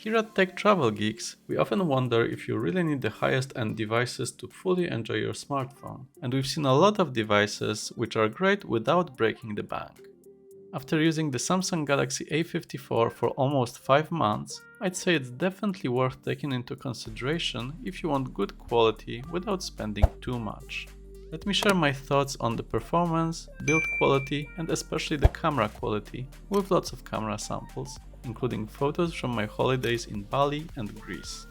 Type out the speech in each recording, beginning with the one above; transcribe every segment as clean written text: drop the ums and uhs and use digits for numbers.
Here at Tech Travel Geeks, we often wonder if you really need the highest end devices to fully enjoy your smartphone, and we've seen a lot of devices which are great without breaking the bank. After using the Samsung Galaxy A54 for almost 5 months, I'd say it's definitely worth taking into consideration if you want good quality without spending too much. Let me share my thoughts on the performance, build quality, and especially the camera quality, with lots of camera samples, including photos from my holidays in Bali and Greece.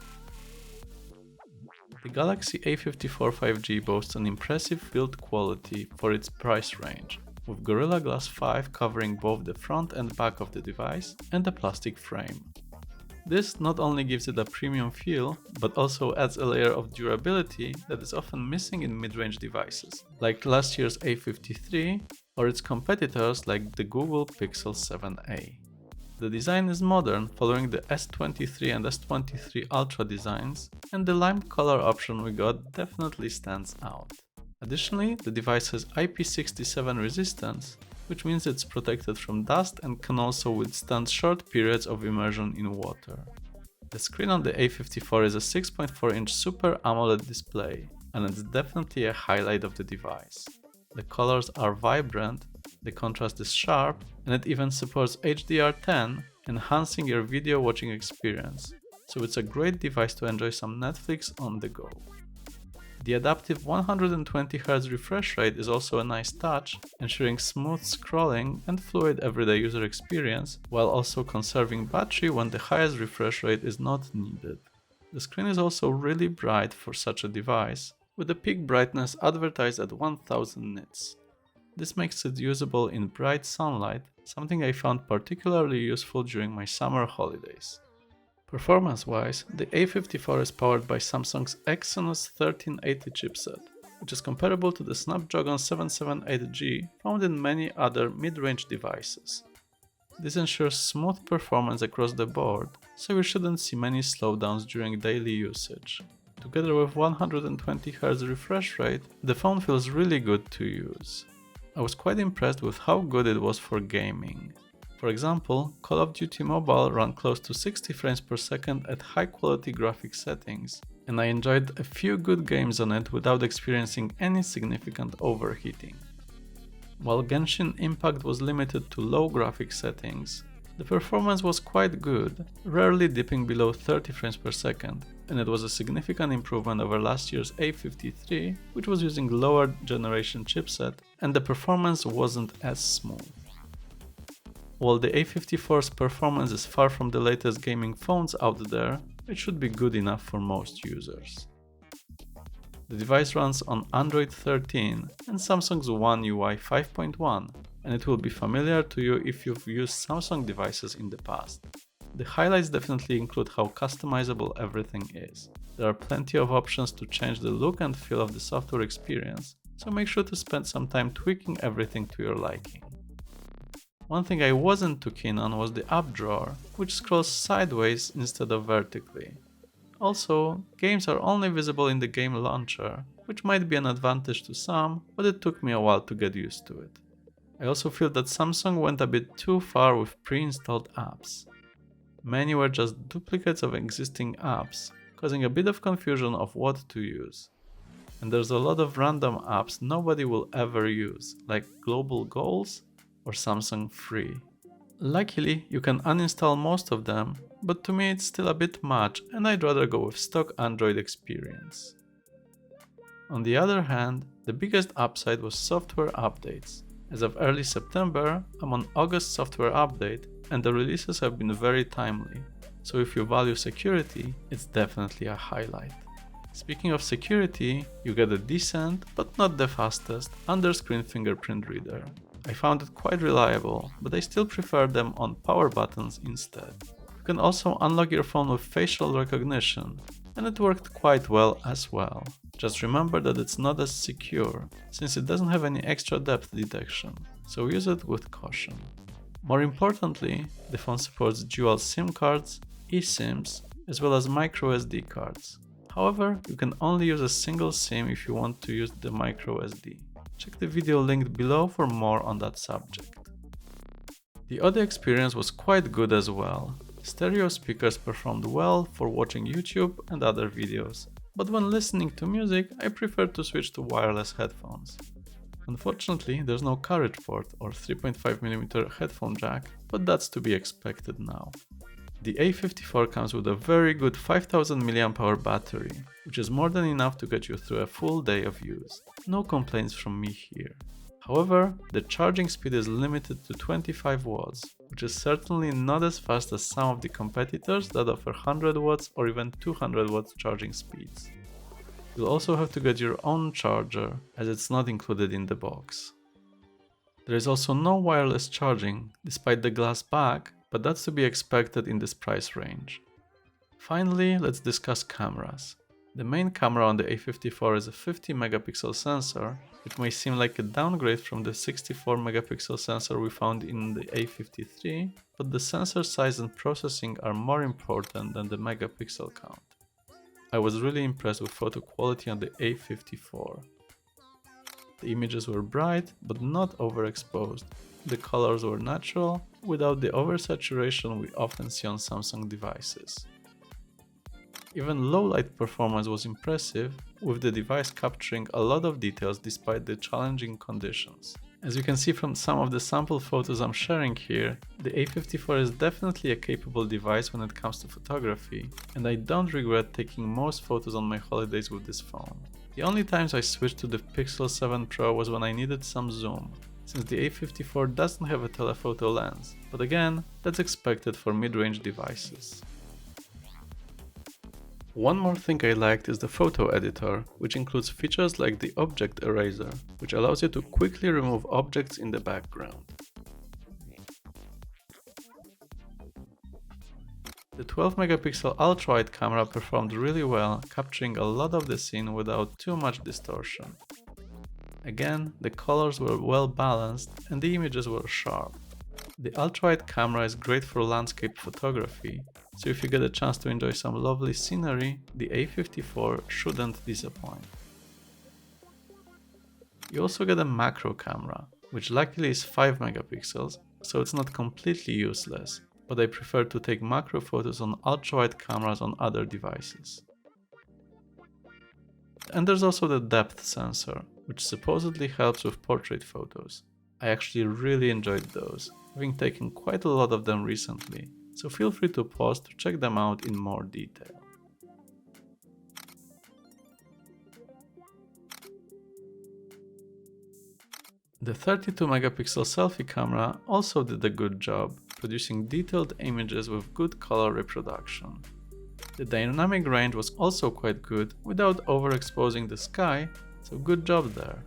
The Galaxy A54 5G boasts an impressive build quality for its price range, with Gorilla Glass 5 covering both the front and back of the device and a plastic frame. This not only gives it a premium feel, but also adds a layer of durability that is often missing in mid-range devices, like last year's A53 or its competitors like the Google Pixel 7a. The design is modern, following the S23 and S23 Ultra designs, and the lime color option we got definitely stands out. Additionally, the device has IP67 resistance, which means it's protected from dust and can also withstand short periods of immersion in water. The screen on the A54 is a 6.4-inch Super AMOLED display, and it's definitely a highlight of the device. The colors are vibrant, the contrast is sharp, and it even supports HDR10, enhancing your video watching experience, so it's a great device to enjoy some Netflix on the go. The adaptive 120Hz refresh rate is also a nice touch, ensuring smooth scrolling and fluid everyday user experience, while also conserving battery when the highest refresh rate is not needed. The screen is also really bright for such a device, with the peak brightness advertised at 1000 nits. This makes it usable in bright sunlight, something I found particularly useful during my summer holidays. Performance-wise, the A54 is powered by Samsung's Exynos 1380 chipset, which is comparable to the Snapdragon 778G found in many other mid-range devices. This ensures smooth performance across the board, so you shouldn't see many slowdowns during daily usage. Together with 120Hz refresh rate, the phone feels really good to use. I was quite impressed with how good it was for gaming. For example, Call of Duty Mobile ran close to 60 frames per second at high quality graphics settings, and I enjoyed a few good games on it without experiencing any significant overheating. While Genshin Impact was limited to low graphics settings, the performance was quite good, rarely dipping below 30 frames per second, and it was a significant improvement over last year's A53, which was using lower generation chipset, and the performance wasn't as smooth. While the A54's performance is far from the latest gaming phones out there, it should be good enough for most users. The device runs on Android 13 and Samsung's One UI 5.1, and it will be familiar to you if you've used Samsung devices in the past. The highlights definitely include how customizable everything is. There are plenty of options to change the look and feel of the software experience, so make sure to spend some time tweaking everything to your liking. One thing I wasn't too keen on was the app drawer, which scrolls sideways instead of vertically. Also, games are only visible in the game launcher, which might be an advantage to some, but it took me a while to get used to it. I also feel that Samsung went a bit too far with pre-installed apps. Many were just duplicates of existing apps, causing a bit of confusion of what to use. And there's a lot of random apps nobody will ever use, like Global Goals or Samsung Free. Luckily, you can uninstall most of them, but to me it's still a bit much and I'd rather go with stock Android experience. On the other hand, the biggest upside was software updates. As of early September, I'm on August software update and the releases have been very timely, so if you value security, it's definitely a highlight. Speaking of security, you get a decent, but not the fastest, under-screen fingerprint reader. I found it quite reliable, but I still prefer them on power buttons instead. You can also unlock your phone with facial recognition, and it worked quite well as well. Just remember that it's not as secure, since it doesn't have any extra depth detection, so use it with caution. More importantly, the phone supports dual SIM cards, eSIMs, as well as microSD cards. However, you can only use a single SIM if you want to use the microSD. Check the video linked below for more on that subject. The audio experience was quite good as well. Stereo speakers performed well for watching YouTube and other videos, but when listening to music, I prefer to switch to wireless headphones. Unfortunately, there's no carriage port or 3.5mm headphone jack, but that's to be expected now. The A54 comes with a very good 5000 mAh battery, which is more than enough to get you through a full day of use. No complaints from me here. However, the charging speed is limited to 25 watts, which is certainly not as fast as some of the competitors that offer 100 watts or even 200 watts charging speeds. You'll also have to get your own charger, as it's not included in the box. There is also no wireless charging, despite the glass back, but that's to be expected in this price range. Finally, let's discuss cameras. The main camera on the A54 is a 50 megapixel sensor, which may seem like a downgrade from the 64 megapixel sensor we found in the A53, but the sensor size and processing are more important than the megapixel count. I was really impressed with photo quality on the A54. The images were bright, but not overexposed. The colors were natural, without the oversaturation we often see on Samsung devices. Even low-light performance was impressive, with the device capturing a lot of details despite the challenging conditions. As you can see from some of the sample photos I'm sharing here, the A54 is definitely a capable device when it comes to photography, and I don't regret taking most photos on my holidays with this phone. The only times I switched to the Pixel 7 Pro was when I needed some zoom, since the A54 doesn't have a telephoto lens, but again, that's expected for mid-range devices. One more thing I liked is the photo editor, which includes features like the object eraser, which allows you to quickly remove objects in the background. The 12 megapixel ultrawide camera performed really well, capturing a lot of the scene without too much distortion. Again, the colors were well balanced and the images were sharp. The ultrawide camera is great for landscape photography, so if you get a chance to enjoy some lovely scenery, the A54 shouldn't disappoint. You also get a macro camera, which luckily is 5 megapixels, so it's not completely useless, but I prefer to take macro photos on ultrawide cameras on other devices. And there's also the depth sensor, which supposedly helps with portrait photos. I actually really enjoyed those, having taken quite a lot of them recently, so feel free to pause to check them out in more detail. The 32 megapixel selfie camera also did a good job, producing detailed images with good color reproduction. The dynamic range was also quite good without overexposing the sky, so good job there.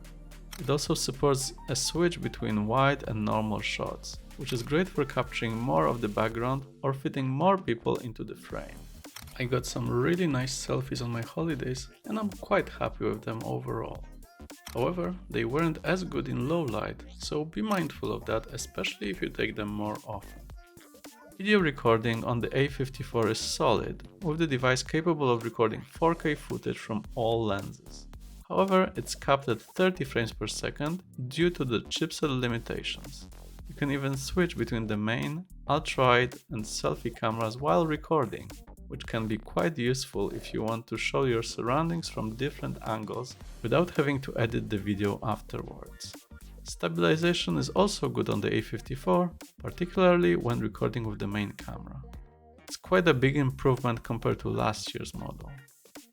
It also supports a switch between wide and normal shots, which is great for capturing more of the background or fitting more people into the frame. I got some really nice selfies on my holidays and I'm quite happy with them overall. However, they weren't as good in low light, so be mindful of that, especially if you take them more often. Video recording on the A54 is solid, with the device capable of recording 4K footage from all lenses. However, it's capped at 30 frames per second due to the chipset limitations. You can even switch between the main, ultrawide and selfie cameras while recording, which can be quite useful if you want to show your surroundings from different angles without having to edit the video afterwards. Stabilization is also good on the A54, particularly when recording with the main camera. It's quite a big improvement compared to last year's model.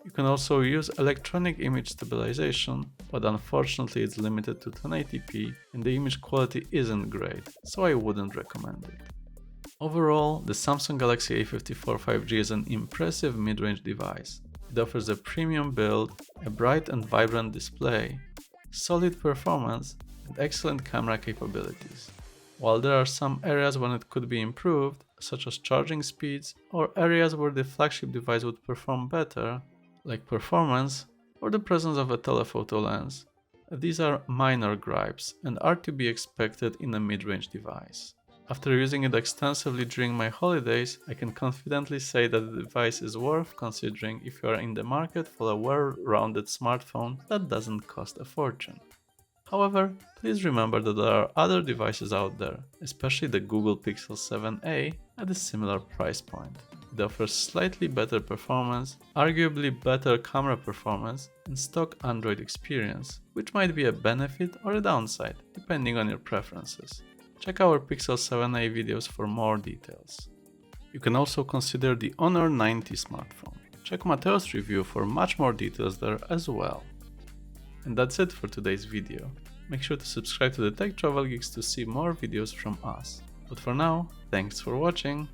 You can also use electronic image stabilization, but unfortunately it's limited to 1080p and the image quality isn't great, so I wouldn't recommend it. Overall, the Samsung Galaxy A54 5G is an impressive mid-range device. It offers a premium build, a bright and vibrant display, solid performance, and excellent camera capabilities. While there are some areas when it could be improved, such as charging speeds, or areas where the flagship device would perform better, like performance or the presence of a telephoto lens, these are minor gripes and are to be expected in a mid-range device. After using it extensively during my holidays, I can confidently say that the device is worth considering if you are in the market for a well-rounded smartphone that doesn't cost a fortune. However, please remember that there are other devices out there, especially the Google Pixel 7a, at a similar price point. It offers slightly better performance, arguably better camera performance, and stock Android experience, which might be a benefit or a downside, depending on your preferences. Check our Pixel 7a videos for more details. You can also consider the Honor 90 smartphone. Check Mateo's review for much more details there as well. And that's it for today's video. Make sure to subscribe to the Tech Travel Geeks to see more videos from us. But for now, thanks for watching!